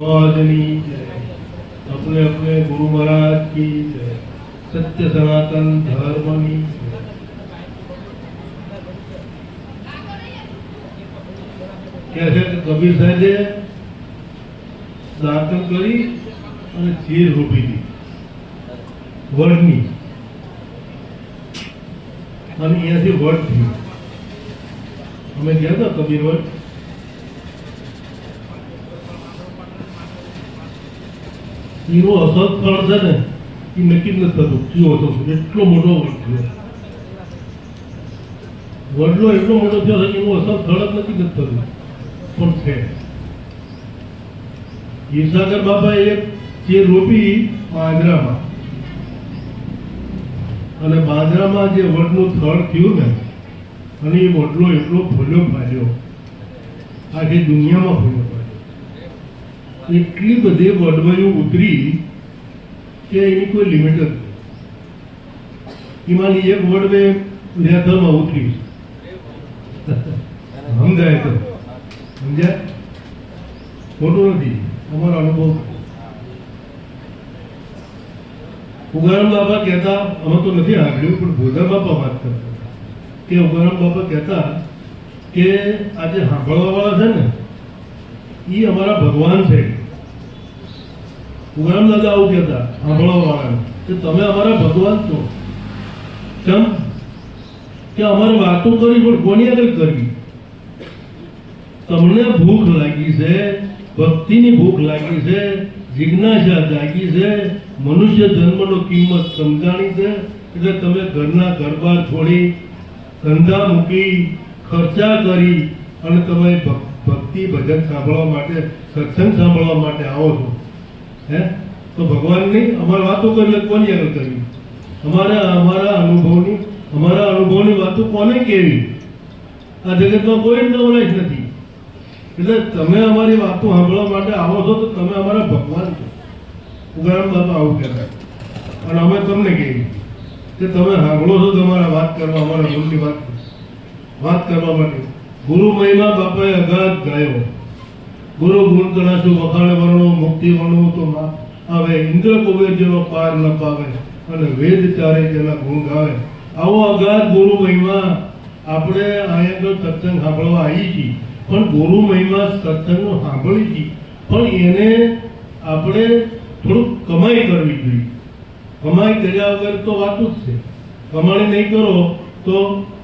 की जय। अपने अपने गुरु महाराज की जय। सत्य सनातन धर्म की जय। कैसे कबीर साहेबे दातन करी અને ચીર રોપી દી વડની અને અહીંયાથી વડ થયું. અમે ગયા હતા કબીર વડ. એનો અસર ફળ છે ને એ નક્કી જ નથી થતું કયો હતો. એટલો મોટો વડ થયો, વડલો એટલો મોટો થયો છે કે એનું અસર ફળ જ નક્કી નથી થતું. પણ છે ઈર્ષાગર બાપા એક ચીર રોપી બાજરામાં, અને બાજરામાં જે વડનું થડ થયું ને, અને એ વડલો એટલો ફૂલ્યો ફાલ્યો, આખી દુનિયામાં ફૂલ્યો ફાલ્યો. એટલી બધી વડવાયું ઉતરી કે એની કોઈ લિમિટ જ નહીં. એમાંની એક વડવે રેથલમાં ઉતરી. સમજાય તો સમજ્યા? ખોટું નથી, અમારો અનુભવ. ઉગારામ બાપા કહેતા, અમે તો નથી સાંભળ્યું પણ ભોધા બાપા વાત કરતા કે ઉગારામ બાપા કહેતા કે આ જે સાંભળવા વાળા છે ને એ અમારા ભગવાન છે. ઉગારામ દાદા આવું કહેતા સાંભળવા વાળાને કે તમે અમારા ભગવાન છો. કેમ કે અમારે વાતો કરી પણ કોની આગળ કરવી? તમને ભૂખ લાગી છે, ભક્તિની ભૂખ લાગી છે, જિજ્ઞાસા જાગી છે, મનુષ્ય જન્મનો કિંમત સમજાણી છે, એટલે તમે ઘરના ઘરબાર છોડી, ધંધા મૂકી, ખર્ચા કરી અને તમે ભક્તિ ભજન સાંભળવા માટે, સત્સંગ સાંભળવા માટે આવો છો. હે તો ભગવાનની અમારે વાતો કરી કોની આગળ કરવી? અમારા અનુભવની વાતો કોને કેવી? આ જગતમાં કોઈ જ નવરાશ નથી. એટલે તમે અમારી વાતો સાંભળવા માટે આવો છો તો તમે અમારા ભગવાન છો. ઉગારામ બાપા આવું કહેતા. અને અમે તમને કહીએ કે તમે સાંભળો છો તમારા વાત કરવા, અમારા ગુરુની વાત કરવા માટે. ગુરુ મહિમા બાપાએ અગાધ ગાયો. ગુરુ ગુણ ગણાશું વખાણે વર્ણો, મુક્તિ વર્ણો તો આવે, ઇન્દ્ર કુબેર જેનો પાર ન પાવે, અને વેદ ચારે જેના ગુણ ગાવે. આવો અગાધ ગુરુ મહિમા આપણે અહીંયા તો સત્સંગ સાંભળવા આવી છીએ, પણ ગુરુ મહિમા સત્સંગનો સાંભળી છીએ, પણ એને આપણે થોડુંક કમાઈ કરવી જોઈએ. કમાઈ કર્યા વગર તો વાતું જ છે. કમાણી નહીં કરો તો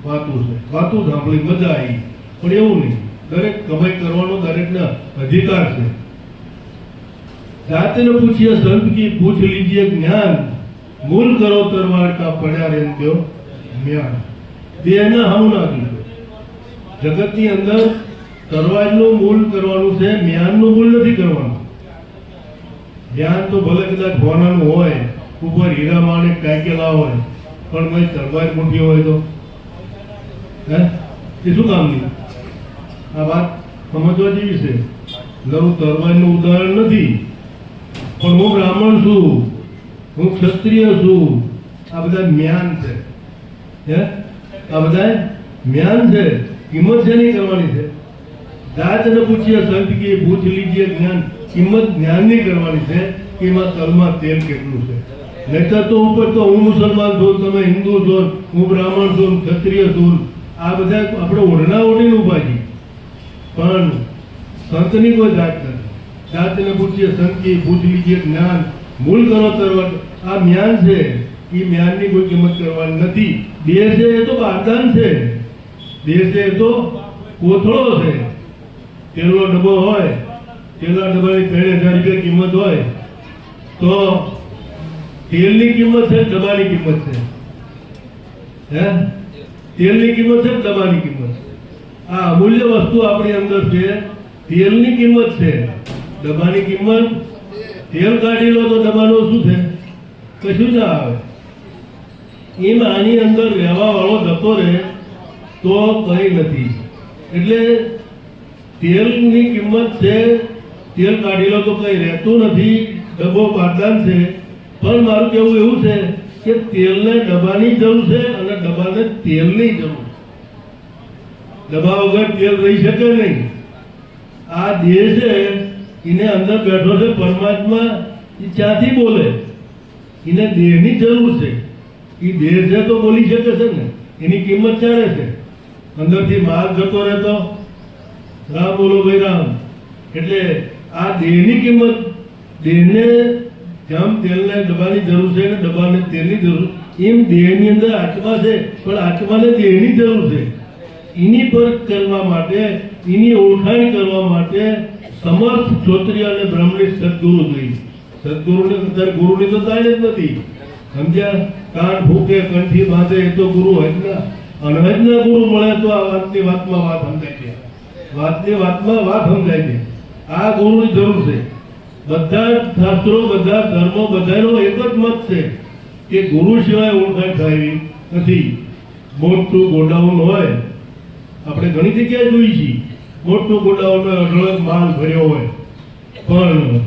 વાતું છે. વાતું સાંભળી મજા આવી, પણ એવું નહીં. દરેક કમાઈ કરવાનો દરેકને અધિકાર છે. જાતને પૂછીએ સંત કી પૂછ લીજીએ જ્ઞાન, મૂલ કરો તરવાર કા પડ્યા રેન દ્યો જ્ઞાન. દેહના હાવ ના દીધો. જગતની અંદર તરવારનું મૂલ કરવાનું છે, જ્ઞાનનું મૂલ નથી કરવાનું. જ્ઞાન તો ભલે કદાચ હોનાનું હોય, ઉપર હીરા માણેક ટાંકેલા હોય, પણ ભાઈ તરવાર મોટી હોય તો હે એ શું કામની? આ વાત સમજવા જેવી છે. નવું તરવારનું ઉદાહરણ નથી, પણ હું બ્રાહ્મણ છું, હું ક્ષત્રિય છું, આ બધા જ્ઞાન છે. હે આ બધા જ્ઞાન છે. કિંમત શેની કરવાની છે? જાતને પૂછીએ સંત કી પૂછ લીજીએ જ્ઞાન. કિંમત જ્ઞાનની કરવાની છે કે એમાં તલમાં તેલ કેટલું છે. નહીતર તો ઉપર તો હું મુસલમાન છું, તમે હિન્દુ છો, હું બ્રાહ્મણ છું, ક્ષત્રિય છું, આ બધા આપણે ઓઢના ઓઢીને ઉભા છીએ. પણ સંતની કોઈ જાત નથી. જાતને પૂછીએ સંત કી પૂછ લીજીએ જ્ઞાન, મૂળ કરો તરવટ. આ જ્ઞાન છે, એ જ્ઞાનની કોઈ કિંમત કરવાની નથી. દેહ છે એ તો બારદાન છે. દેહ છે એ તો કોથળો છે. તેલનો ડબ્બો હોય, તેલના ડબ્બાની 3000 રૂપિયા કિંમત હોય તો તેલની કિંમત છે, ડબ્બાની કિંમત છે? હે તેલની કિંમત છે, ડબ્બાની કિંમત? આ અમૂલ્ય વસ્તુ આપણી અંદર છે. તેલની કિંમત છે, ડબ્બાની કિંમત. તેલ કાઢી લો તો ડબ્બાનો શું છે? કશું ના આવે. એમ આની અંદર રહેવા વાળો જતો રહે તો કઈ નથી. એટલે તેલની કિંમત છે, તેલ કાઢી લો તો કઈ રહેતું નથી. ડબ્બો બારદાન છે. પણ મારું કહેવું એવું છે કે તેલને ડબ્બાની જરૂર છે અને ડબ્બાને તેલની જરૂર. ડબ્બા વગર તેલ રહી શકે નહીં. આ દેહ છે એને અંદર બેઠો છે પરમાત્મા, એ ક્યાંથી બોલે? એને દેહની જરૂર છે. એ દેહ છે તો બોલી શકે છે ને, એની કિંમત ચાલે છે. અંદરથી માલ જતો રહેતો, રામ બોલો ભાઈ રામ. એટલે આ દેહની કિંમત, દેહને જેમ તેલને ડબ્બાની જરૂર છે ને ડબ્બાને તેલની જરૂર, એમ દેહની અંદર આત્મા છે, પણ આત્માને દેહની જરૂર છે. એની પર કરવા માટે, એની ઓળખાણ કરવા માટે સમર્થ ક્ષત્રિય અને બ્રાહ્મણી સદગુરુ જોઈએ. સદગુરુને અત્યારે ગુરુની તો તાણ જ નથી, સમજ્યા? કાન ફૂકે, કંઠી બાંધે, એ તો ગુરુ હોય જ ના. અનહદના ગુરુ મળે તો આ વાતની વાતમાં વાત સમજાય છે. વાતની વાતમાં વાત સમજાય છે. આ ગુરુની જરૂર છે. બધા શાસ્ત્રો, બધા ધર્મો, બધાનો એક જ મત છે કે ગુરુ સિવાય ઓળખાણ થાય નથી. મોટું ગોડાઉન હોય, આપણે ઘણી જગ્યાએ જોઈ છીએ, મોટું ગોડાઉન અઢળક માલ ભર્યો હોય, પણ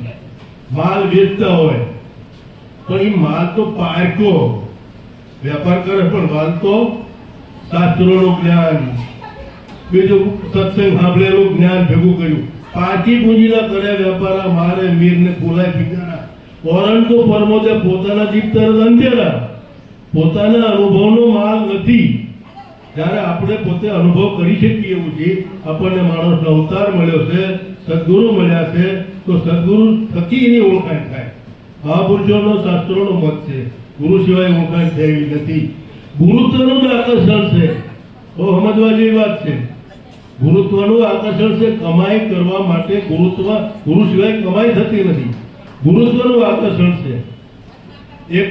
માલ વેચતા હોય, પણ એ માલ તો પારકો વેપાર કરે, પણ માલ તો શાસ્ત્રોનું જ્ઞાન, બીજું સત્સંગ સાંભળેલું જ્ઞાન ભેગું કર્યું. પાકી પૂંજીના કરે વેપાર, મારે મીરને ફૂલાય બિચારા. પરંતુ પરમોદે પોતાના જીવતર અંધેરા, પોતાના અનુભવનો માલ નથી. જ્યારે આપણે પોતે અનુભવ કરી શકીએ એવું છે, આપણને માણસનો અવતાર મળ્યો છે, સદગુરુ મળ્યા છે, તો સદગુરુ થકી એની ઓળખાણ થાય. મહાપુરુષોનો શાસ્ત્રોનો મત છે, ગુરુ સિવાય ઓળખાણ થયેલી નથી. ગુરુત્વનું જ આકર્ષણ છે, તો સમજવા જેવી વાત છે. ગુરુત્વનું આકર્ષણ છે. કમાઈ કરવા માટે ગુરુ સિવાય કમાઈ થતી નથી. ગુરુત્વનું આકર્ષણ છે. એક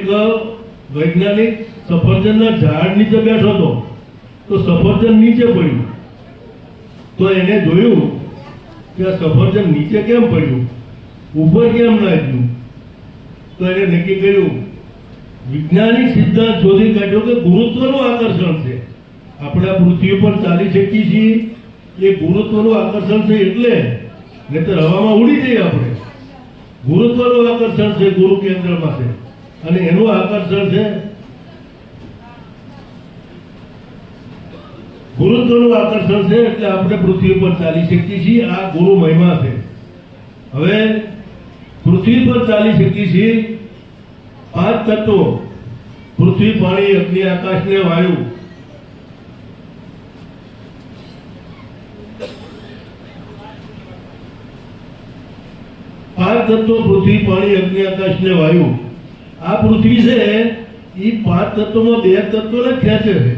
વૈજ્ઞાનિક સફરજનના ઝાડ નીચે બેઠો હતો, તો સફરજન નીચે પડ્યું. તો એને જોયું કે આ સફરજન નીચે કેમ પડ્યું, ઉપર કેમ ના આવ્યું. તો એને નક્કી કર્યું, વૈજ્ઞાનિક સિદ્ધાંત શોધી કાઢ્યો કે ગુરુત્વનું આકર્ષણ છે. આપણે આ પૃથ્વી પર ચાલી શકીએ છીએ એ ગુરુત્વનું આકર્ષણ છે. એટલે નહીંતર હવામાં ઉડી જઈએ આપણે. ગુરુત્વનું આકર્ષણ છે, ગુરુ કેન્દ્રમાં છે, અને એનું આકર્ષણ છે. ગુરુત્વનું આકર્ષણ છે એટલે આપણે પૃથ્વી પર ચાલી શકીએ છીએ. આ ગુરુ મહિમા છે. હવે પૃથ્વી પર ચાલી શકીએ છીએ. 5 તત્વો, પૃથ્વી, પાણી, અગ્નિ, આકાશ ને વાયુ. પાંચ તત્વો, પૃથ્વી, પાણી, અગ્નિ, આકાશ ને વાયુ. આ પૃથ્વી છે એ 5 તત્વોમાં 2 તત્વોને ખેંચે છે.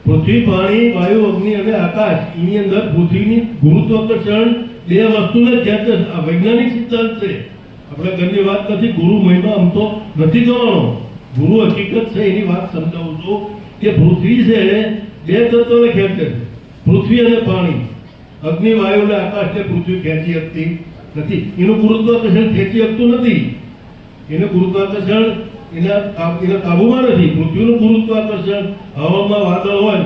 પૃથ્વી, પાણી, વાયુ, અગ્નિ અને આકાશ, એની અંદર પૃથ્વીની ગુરુત્વાકર્ષણ 2 વસ્તુને ખેંચે. આ વૈજ્ઞાનિક સિદ્ધાંત છે. આપણે ઘરની વાત નથી, ગુરુ મહિમા આમ તો નથી કહેવાનો, ગુરુ હકીકત છે. એની વાત સમજાવું છું કે પૃથ્વી છે 2 તત્વોને ખેંચે છે, પૃથ્વી અને પાણી. અગ્નિ, વાયુ અને આકાશને પૃથ્વી ખેંચી શકતી નથી. એનું ગુરુત્વાકર્ષણ ખેંચી શકતું નથી. એનું ગુરુત્વાકર્ષણ એના કાબુમાં નથી. પૃથ્વીનું ગુરુત્વાકર્ષણ, હવામાં વાદળ હોય,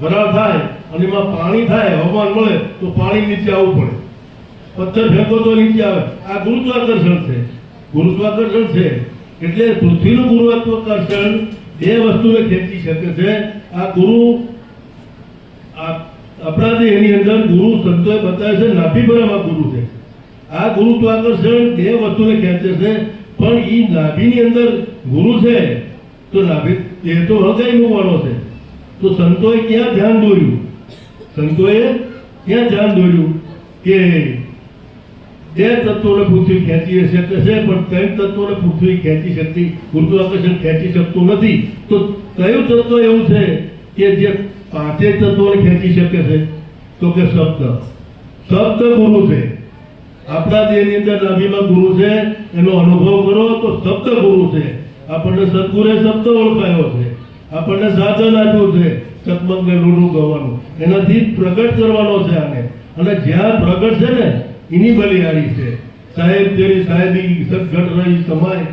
વરાળ થાય અને એમાં પાણી થાય, હવામાન મળે તો પાણી નીચે આવવું પડે. પથ્થર ફેંકો તો નીચે આવે. આ ગુરુત્વાકર્ષણ છે. ગુરુત્વાકર્ષણ છે એટલે પૃથ્વીનું ગુરુત્વાકર્ષણ 2 વસ્તુને ખેંચી શકે છે. આ ગુરુ આપણા દેહની અંદર ગુરુ સંતોએ બતાવે છે, નાભિભરામાં ગુરુ છે. આ ગુરુત્વાકર્ષણ 2 વસ્તુને ખેંચે છે. પણ એ નાભીની અંદર ગુરુ છે તો નાભી એ તો હૃદય મૂકવાનો છે. તો સંતોએ ક્યાં ધ્યાન દોર્યું? સંતોએ ક્યાં ધ્યાન દોર્યું કે 2 તત્વોને પૃથ્વી ખેંચી શકે છે, પણ 3 તત્વોને પૃથ્વી ખેંચી શકતી, ગુરુત્વાકર્ષણ ખેંચી શકતું નથી. તો કયું તત્વ એવું છે કે જે 5 તત્વોને ખેંચી શકે છે? તો કે શબ્દ. શબ્દ ગુરુ છે. આપણા દેહની અંદર નાભીમાં ગુરુ છે. એનો અનુભવ કરો તો શબ્દ ગુરુ છે. આપણને સદગુરુએ શબ્દ ઓળખાયો છે. આપણને સાધન આપ્યું છે ચકમકને લૂડું ગવાનું, એનાથી પ્રગટ કરવાનો છે આને. અને જ્યાં પ્રગટ છે ને એની બલિહારી છે. સાહેબ તેરી સાહેબી સદગટ રહી સમાય.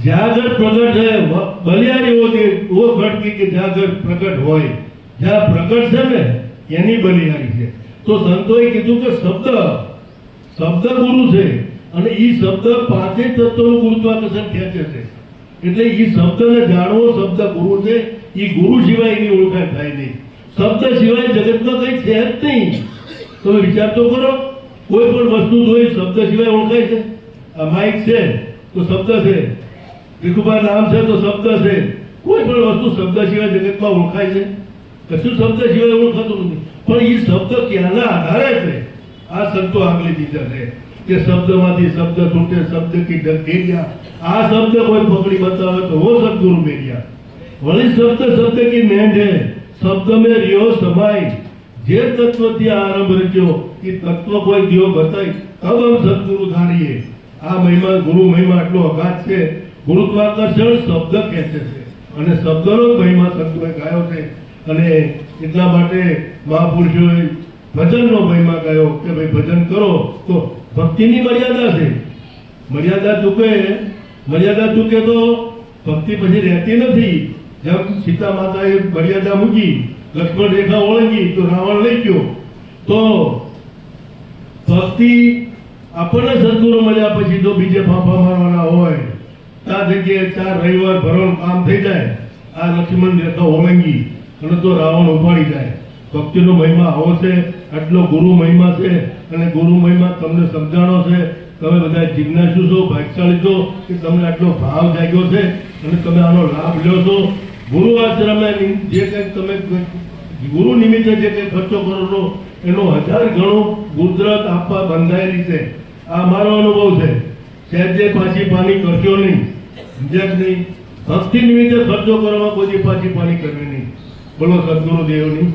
જ્યાં ઘર પ્રગટ છે બલિહારી હોતી, वो घट की કે જ્યાં ઘર પ્રગટ હોય, જ્યાં પ્રગટ છે ને એની બલિહારી છે. તો સંતોએ કીધું કે શબ્દ ગુરુ છે. અને એ શબ્દ 5 તત્વોનું ગુરુત્વાકર્ષણ ખેંચે છે. એટલે એ શબ્દને જાણવો, શબ્દ ગુરુ છે. એ ગુરુ સિવાય એની ઓળખાણ થાય નહીં. શબ્દ સિવાય જગતમાં કંઈ છે જ નહીં. તમે વિચાર તો કરો કોઈ પણ વસ્તુ જોઈ શબ્દ સિવાય ઓળખાય છે? આ માઇક છે તો શબ્દ છે, ભીખુભાઈ નામ છે તો શબ્દ છે. કોઈ પણ વસ્તુ શબ્દ સિવાય જગતમાં ઓળખાય છે? કશું શબ્દ સિવાય ઓળખાતું નથી. પણ એ શબ્દ ક્યાંના આધારે છે? આ સંતો આગલી દીધા છે કે શબ્દમાંથી શબ્દ છૂટે, શબ્દ કી ડગેરિયા. આ શબ્દ કોઈ પકડી બતાવે તો વો સદગુરુ મેરિયા. વળી શબ્દ કી મેંઢ है, શબ્દ में रियो समाई. જે તત્વથી આરંભ રચ્યો એ તત્વ કોઈ દિયો બતાય તબ હમ સદગુરુ ધારીએ. આ મહિમા, ગુરુ મહિમા એટલો અગાધ છે. ગુરુત્વાકર્ષણ શબ્દ કહે છે અને શબ્દનો મહિમા સંતોએ ગાયો છે. અને એટલા માટે મહાપુરુષોએ ભજનનો મહિમા ગાયો કે ભાઈ ભજન કરો તો ભક્તિની મર્યાદા છે. મર્યાદા ચૂકે તો ભક્તિ પછી રહેતી નથી. જેમ સીતા માતાએ મર્યાદા મૂકી, લક્ષ્મણ રેખા ઓળંગી તો રાવણ લઈ ગયો. તો ભક્તિ આપણને સદગુરુ મળ્યા પછી તો બીજે ફાંફા મારવાના હોય, આ જગ્યાએ 4 રવિવાર ભરવાનું કામ થઈ જાય. આ લક્ષ્મણ રેખા ઓળંગી અને તો રાવણ ઉપાડી જાય. ભક્તિનો મહિમા આવો છે, આટલો ગુરુ મહિમા છે. અને ગુરુ મહિમા તમને સમજાણો છે. તમે બધા જિજ્ઞાસુ છો, ભાગ્યશાળી છો કે તમને આટલો ભાવ જાગ્યો છે અને તમે આનો લાભ લ્યો છો. ગુરુ આશ્રમે જે કંઈક તમે ગુરુ નિમિત્તે જે કંઈ ખર્ચો કરો છો એનો 1000 ગણો ગુજરાત આપવા બંધાયેલી છે. આ મારો અનુભવ છે. સહેજે પાછી પાની કરશો નહીં, સમજ્યા નહીં? ભક્તિ નિમિત્તે ખર્ચો કરવામાં કોઈ પાછી પાની કરવી નહીં. બોલો સદગુરુ દેવની